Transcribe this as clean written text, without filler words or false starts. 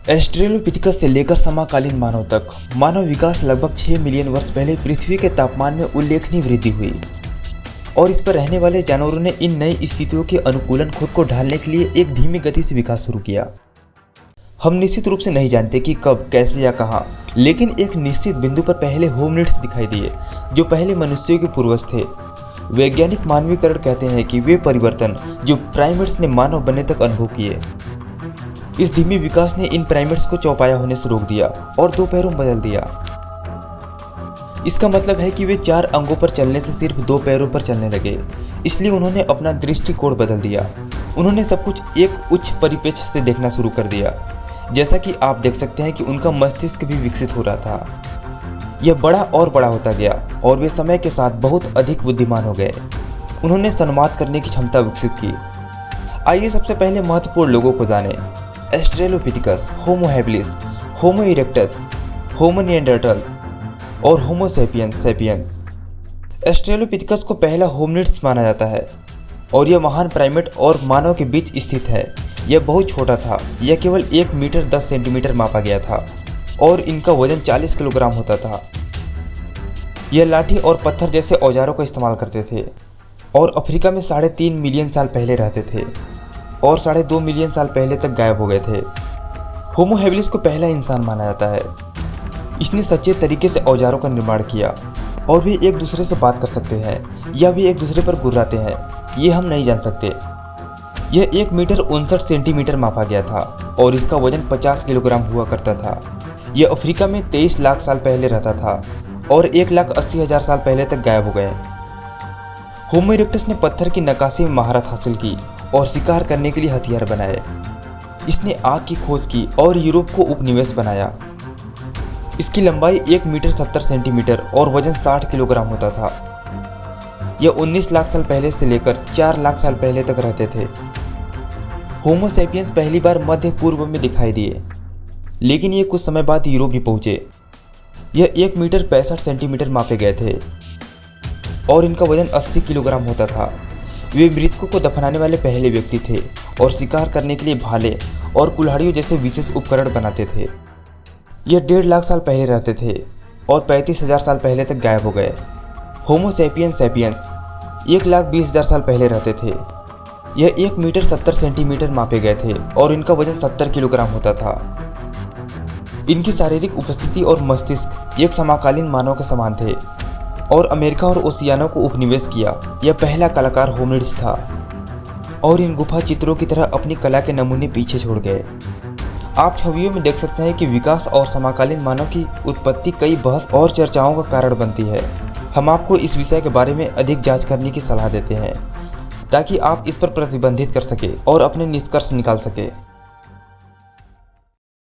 एस्ट्रेलोपिथेकस से लेकर समकालीन मानव तक मानव विकास लगभग 6 मिलियन वर्ष पहले पृथ्वी के तापमान में उल्लेखनीय वृद्धि हुई और इस पर रहने वाले जानवरों ने इन नई स्थितियों के अनुकूलन खुद को ढालने के लिए एक धीमी गति से विकास शुरू किया। हम निश्चित रूप से नहीं जानते कि कब, कैसे या कहाँ, लेकिन एक निश्चित बिंदु पर पहले होमिनिड्स दिखाई दिए जो पहले मनुष्यों के पूर्वज थे। वैज्ञानिक मानवीकरण कहते हैं कि वे परिवर्तन जो प्राइमेट्स ने मानव बनने तक अनुभव किए, इस धीमी विकास ने इन प्राइमेट्स को चौपाया होने से रोक दिया और दो पैरों में बदल दिया। इसका मतलब है कि वे 4 अंगों पर चलने से सिर्फ 2 पैरों पर चलने लगे, इसलिए उन्होंने अपना दृष्टिकोण बदल दिया। उन्होंने सब कुछ एक उच्च परिप्रेक्ष्य से देखना शुरू कर दिया। जैसा कि आप देख सकते हैं कि उनका मस्तिष्क भी विकसित हो रहा था। यह बड़ा और बड़ा होता गया और वे समय के साथ बहुत अधिक बुद्धिमान हो गए। उन्होंने संवाद करने की क्षमता विकसित की। आइए सबसे पहले महत्वपूर्ण लोगों को जाने। एस्ट्रेलोपिथेकस, होमो हैबिलिस, होमो इरेक्टस, होमो निएंडरथालस और होमो सैपियंस। एस्ट्रेलोपिथेकस को पहला होमिनिड्स माना जाता है और यह महान प्राइमेट और मानव के बीच स्थित है। यह बहुत छोटा था। यह केवल 1 मीटर 10 सेंटीमीटर मापा गया था और इनका वजन 40 किलोग्राम होता था। यह लाठी और पत्थर जैसे औजारों का इस्तेमाल करते थे और अफ्रीका में 3.5 मिलियन साल पहले रहते थे और 2.5 मिलियन साल पहले तक गायब हो गए थे। होमो हैबिलिस को पहला इंसान माना जाता है। इसने सचेत तरीके से औजारों का निर्माण किया और वे एक दूसरे से बात कर सकते हैं या वे एक दूसरे पर गुर्राते हैं, ये हम नहीं जान सकते। यह 1 मीटर 59 सेंटीमीटर मापा गया था और इसका वजन 50 किलोग्राम हुआ करता था। यह अफ्रीका में 23 लाख साल पहले रहता था और 1,80,000 साल पहले तक गायब हो गए। होमो इरेक्टस ने पत्थर की नक्काशी में महारत हासिल की और शिकार करने के लिए हथियार बनाए। इसने आग की खोज की और यूरोप को उपनिवेश बनाया। इसकी लंबाई 1 मीटर 70 सेंटीमीटर और वजन 60 किलोग्राम होता था। यह 19 लाख साल पहले से लेकर 4 लाख साल पहले तक रहते थे। होमो सैपियंस पहली बार मध्य पूर्व में दिखाई दिए, लेकिन ये कुछ समय बाद यूरोप भी पहुंचे। यह 1 मीटर 65 सेंटीमीटर मापे गए थे और इनका वजन 80 किलोग्राम होता था। वे मृतकों को दफनाने वाले पहले व्यक्ति थे और शिकार करने के लिए भाले और कुल्हाड़ियों जैसे विशेष उपकरण बनाते थे। यह 1.5 लाख साल पहले रहते थे और 35,000 साल पहले तक गायब हो गए। होमो सैपियंस 1,20,000 साल पहले रहते थे। यह 1 मीटर 70 सेंटीमीटर मापे गए थे और इनका वजन 70 किलोग्राम होता था। इनकी शारीरिक उपस्थिति और मस्तिष्क एक समकालीन मानव के समान थे और अमेरिका और ओशियाना को उपनिवेश किया। यह पहला कलाकार होमिनिड्स था और इन गुफा चित्रों की तरह अपनी कला के नमूने पीछे छोड़ गए। आप छवियों में देख सकते हैं कि विकास और समकालीन मानव की उत्पत्ति कई बहस और चर्चाओं का कारण बनती है। हम आपको इस विषय के बारे में अधिक जांच करने की सलाह देते हैं ताकि आप इस पर प्रतिबंधित कर सके और अपने निष्कर्ष निकाल सके।